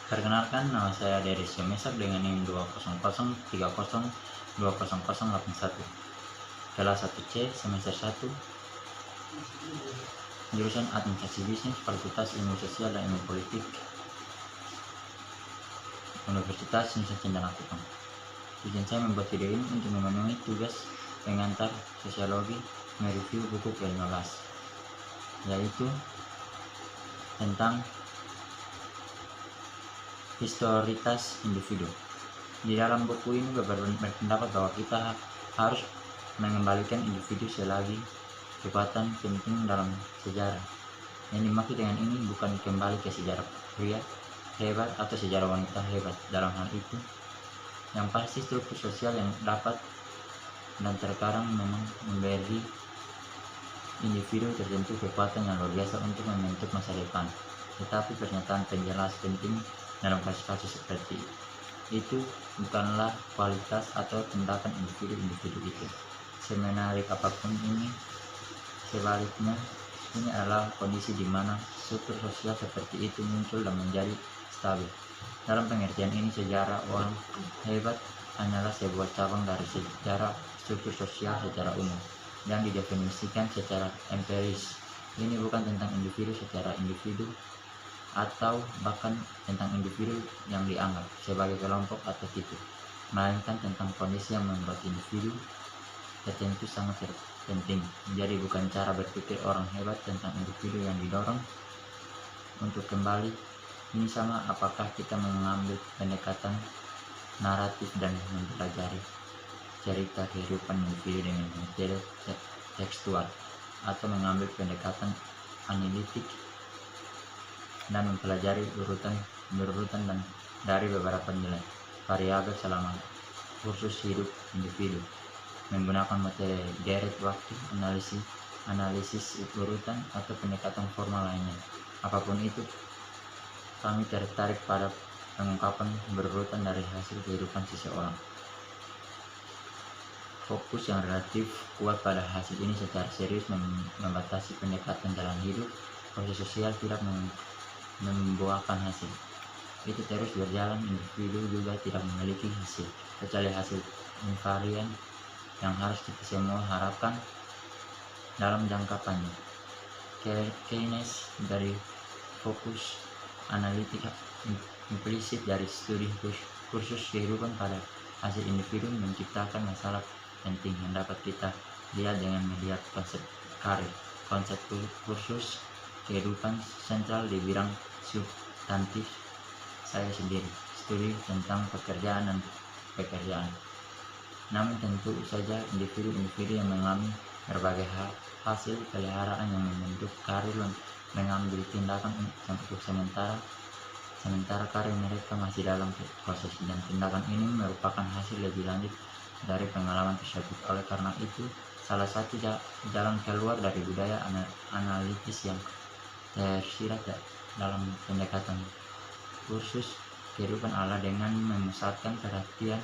Perkenalkan, nama saya Dery Mesak dengan NIM 20030200081. Kelas 1C semester 1, jurusan Administrasi Bisnis, Fakultas Ilmu Sosial dan Ilmu Politik, Universitas Nusa Cendana Kupang. Tujuan saya membuat video ini untuk memenuhi tugas pengantar sosiologi mereview buku ke-15, yaitu tentang historitas individu. Di dalam buku ini berpendapat bahwa kita harus mengembalikan individu selagi kekuatan penting dalam sejarah. Yang dimaksud dengan ini bukan kembali ke sejarah pria hebat atau sejarah wanita hebat. Dalam hal itu, yang pasti struktur sosial yang dapat dan terkadang memang memberi individu tertentu kekuatan yang luar biasa untuk membentuk masa depan. Tetapi pernyataan penjelas penting dalam kasus-kasus seperti itu bukanlah kualitas atau tindakan individu-individu itu. Semenarik apapun ini, sebaliknya, ini adalah kondisi di mana struktur sosial seperti itu muncul dan menjadi stabil. Dalam pengertian ini, sejarah orang hebat hanyalah sebuah cabang dari sejarah struktur sosial secara umum yang didefinisikan secara empiris. Ini bukan tentang individu secara individu atau bahkan tentang individu yang dianggap sebagai kelompok atau tipe, melainkan tentang kondisi yang membuat individu tertentu sangat penting. Jadi bukan cara berpikir orang hebat tentang individu yang didorong untuk kembali. Ini sama apakah kita mengambil pendekatan naratif dan mempelajari cerita kehidupan individu dengan metode tekstual, atau mengambil pendekatan analitik dan mempelajari berurutan dan dari beberapa nilai variabel selama kursus hidup individu menggunakan metode deret waktu, analisis urutan, atau pendekatan formal lainnya. Apapun itu, kami tertarik pada pengungkapan berurutan dari hasil kehidupan seseorang. Fokus yang relatif kuat pada hasil ini secara serius membatasi pendekatan jalan hidup. Proses sosial tidak membuahkan hasil. Itu terus berjalan, individu juga tidak memiliki hasil, kecuali hasil invarian yang harus kita semua harapkan dalam jangka panjang. Keynes dari fokus analitik implisit dari studi kursus kehidupan pada hasil individu menciptakan masalah penting yang dapat kita lihat dengan melihat konsep karir. Konsep kursus kehidupan sentral di bidang substantif saya sendiri, studi tentang pekerjaan dan pekerjaan. Namun tentu saja individu-individu yang mengalami berbagai hasil peliharaan yang membentuk karir mengambil tindakan untuk sementara karir mereka masih dalam proses, dan tindakan ini merupakan hasil lebih lanjut dari pengalaman tersebut. Oleh karena itu, salah satu jalan keluar dari budaya analitis yang tersirat dalam pendekatan kursus kehidupan adalah dengan memusatkan perhatian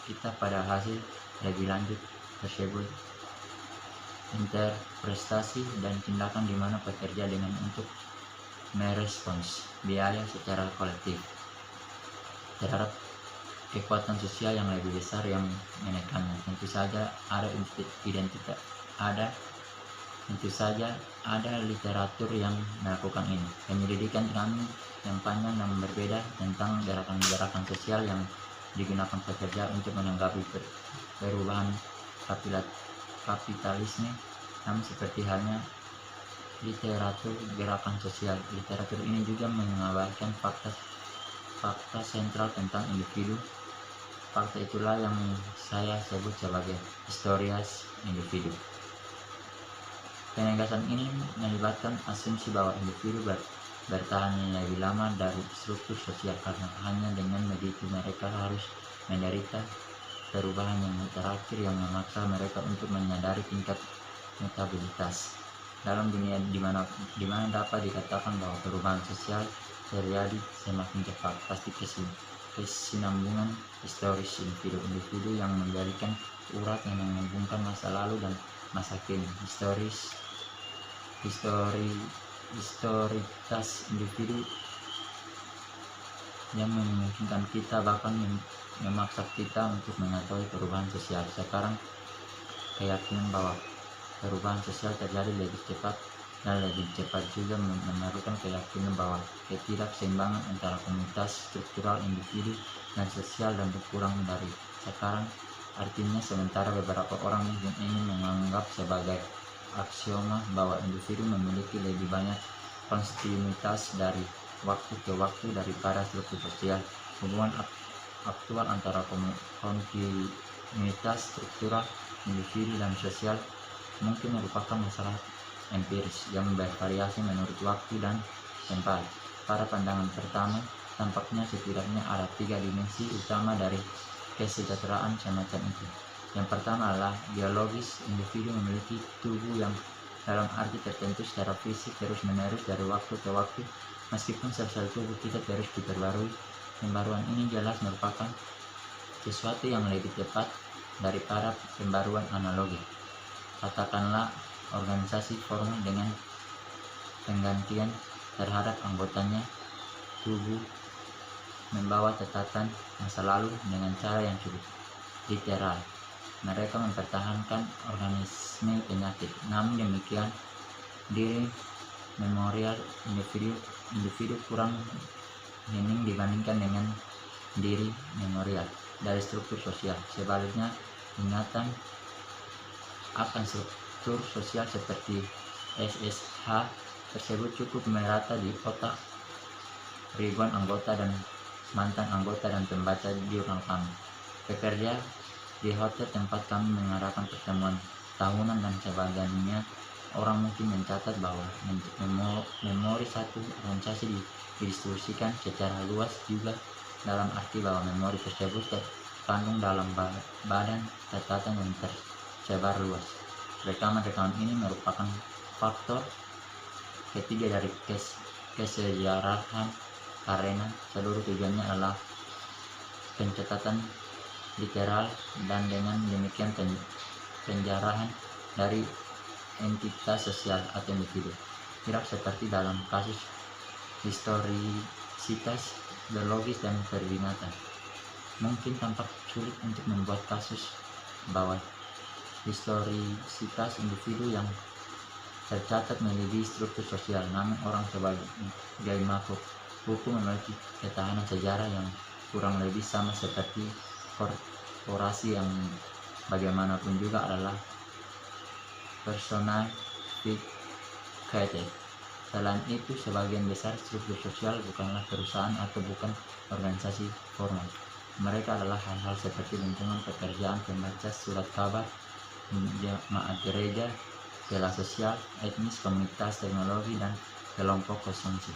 kita pada hasil lebih lanjut tersebut, interpretasi dan tindakan di mana pekerja dengan untuk merespons biaya secara kolektif terhadap kekuatan sosial yang lebih besar yang menekannya. Tentu saja ada literatur yang melakukan ini. Penyelidikan kami yang panjang dan berbeda tentang gerakan-gerakan sosial yang digunakan pekerja untuk menanggapi perubahan kapitalisme. Namun seperti halnya literatur gerakan sosial, literatur ini juga mengabarkan fakta sentral tentang individu. Fakta itulah yang saya sebut sebagai historias individu. Penegasan ini melibatkan asumsi bahwa individu bertahan lebih lama dari struktur sosial, karena hanya dengan begitu mereka harus menderita perubahan yang terakhir yang memaksa mereka untuk menyadari tingkat mutabilitas dalam dunia di mana dapat dikatakan bahwa perubahan sosial terjadi semakin cepat. Pasti kesinambungan historis individu yang menjadikan urat yang menghubungkan masa lalu dan masa kini. Historitas individu yang memungkinkan kita bahkan memaksa kita untuk mengetahui perubahan sosial. Sekarang keyakinan bahwa perubahan sosial terjadi lebih cepat dan lebih cepat juga memerlukan keyakinan bahwa ketidakseimbangan antara komunitas struktural individu dan sosial dan berkurang dari sekarang. Artinya sementara beberapa orang mungkin ingin menganggap sebagai aksioma bahwa individu memiliki lebih banyak kontinuitas dari waktu ke waktu daripada struktur sosial, hubungan aktual antara kontinuitas struktural individu dan sosial mungkin merupakan masalah empiris yang bervariasi menurut waktu dan tempat. Pada pandangan pertama, tampaknya setidaknya ada 3 dimensi utama dari kesejahteraan semacam itu. Yang pertama adalah biologis. Individu memiliki tubuh yang dalam arti tertentu secara fisik terus-menerus dari waktu ke waktu, meskipun sel-sel tubuh kita terus diperbarui. Pembaruan ini jelas merupakan sesuatu yang lebih cepat daripada pembaruan analogi. Katakanlah organisasi formal dengan penggantian terhadap anggotanya. Tubuh membawa catatan masa lalu dengan cara yang cukup literal. Mereka mempertahankan organisme penyakit. Namun demikian, diri memorial individu kurang hening dibandingkan dengan diri memorial dari struktur sosial. Sebaliknya, ingatan akan struktur sosial seperti SSH tersebut cukup merata di otak ribuan anggota dan mantan anggota dan pembaca jurnal kami. Pekerja di hotel tempat kami mengadakan pertemuan tahunan dan sebagainya, orang mungkin mencatat bahwa memori satu organisasi didistribusikan secara luas juga dalam arti bahwa memori tersebut terkandung dalam badan catatan yang tersebar luas. Rekaman-rekaman ini merupakan faktor ketiga dari kesejarahan karena seluruh tujuannya adalah pencatatan literal dan dengan demikian penjarahan dari entitas sosial atau individu. Tidak seperti dalam kasus historisitas, biologis, dan perbinatan. Mungkin tampak sulit untuk membuat kasus bahwa historisitas individu yang tercatat melebihi struktur sosial, namun orang sebagai makhluk hukum memiliki ketahanan sejarah yang kurang lebih sama seperti korporasi yang bagaimanapun juga adalah personificated. Selain itu, sebagian besar struktur sosial bukanlah perusahaan atau bukan organisasi formal. Mereka adalah hal-hal seperti lingkungan pekerjaan, pembaca surat kabar, jemaat gereja, kelas sosial, etnis, komunitas, teknologi, dan kelompok konsumsi.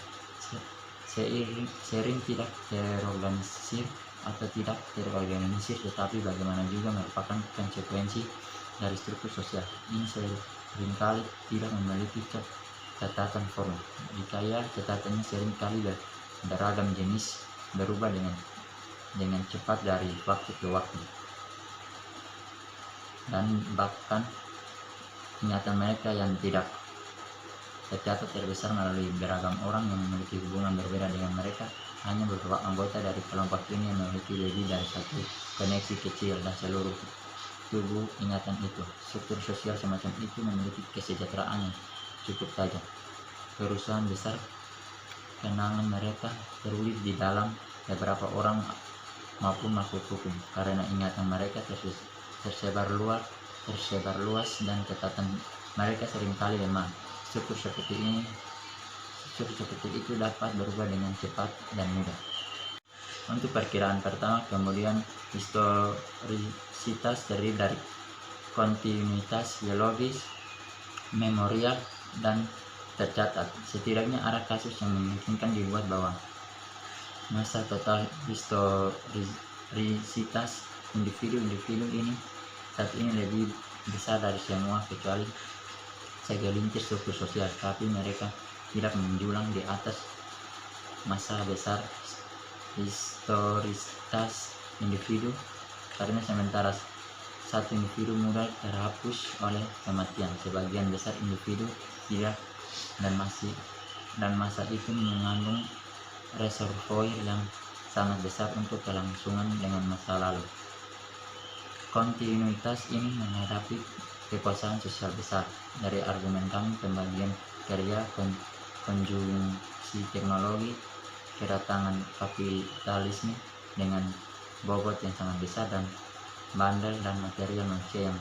Sering tidak terorganisir atau tidak terorganisir, tetapi bagaimana juga merupakan konsekuensi dari struktur sosial. Ini seringkali tidak memiliki catatan formal. Jika ya, catatannya seringkali beragam jenis, berubah dengan cepat dari waktu ke waktu, dan bahkan ingatan mereka yang tidak tercatat terbesar melalui beragam orang yang memiliki hubungan berbeda dengan mereka. Hanya beberapa anggota dari kelompok ini yang memiliki lebih dari satu koneksi kecil dan seluruh tubuh ingatan itu. Struktur sosial semacam itu memiliki kesejahteraan yang cukup tajam. Perusahaan besar, kenangan mereka terwujud di dalam beberapa orang maupun makhluk hukum, karena ingatan mereka tersebar luas dan catatan mereka seringkali lemah. Struktur seperti itu dapat berubah dengan cepat dan mudah. Untuk perkiraan pertama, kemudian historisitas terdiri dari kontinuitas biologis, memorial, dan tercatat. Setidaknya ada kasus yang memungkinkan dibuat bahwa masa total historisitas individu ini saat ini lebih besar dari semua kecuali segelintir struktur sosial, tapi mereka tidak menjulang di atas masa besar historisitas individu, karena sementara satu individu mudah terhapus oleh kematian, sebagian besar individu tidak, dan masa itu mengandung reservoir yang sangat besar untuk kelangsungan dengan masa lalu. Kontinuitas ini menghadapi kekuasaan sosial besar. Dari argumen kami, pembagian kerja, konjungsi teknologi, kedatangan kapitalisme dengan bobot yang sangat besar dan bandel dan material manusia yang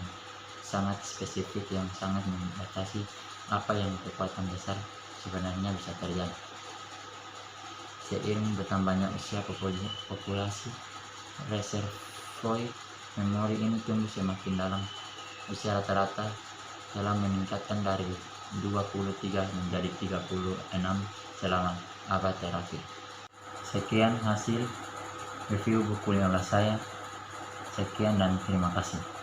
sangat spesifik yang sangat membatasi apa yang kekuatan besar sebenarnya bisa terjadi. Seiring bertambahnya usia populasi, reservoir memori ini tumbuh semakin dalam. Usia rata-rata telah meningkatkan dari 23 menjadi 36 selama abad terakhir. Sekian hasil review buku 15 saya. Sekian dan terima kasih.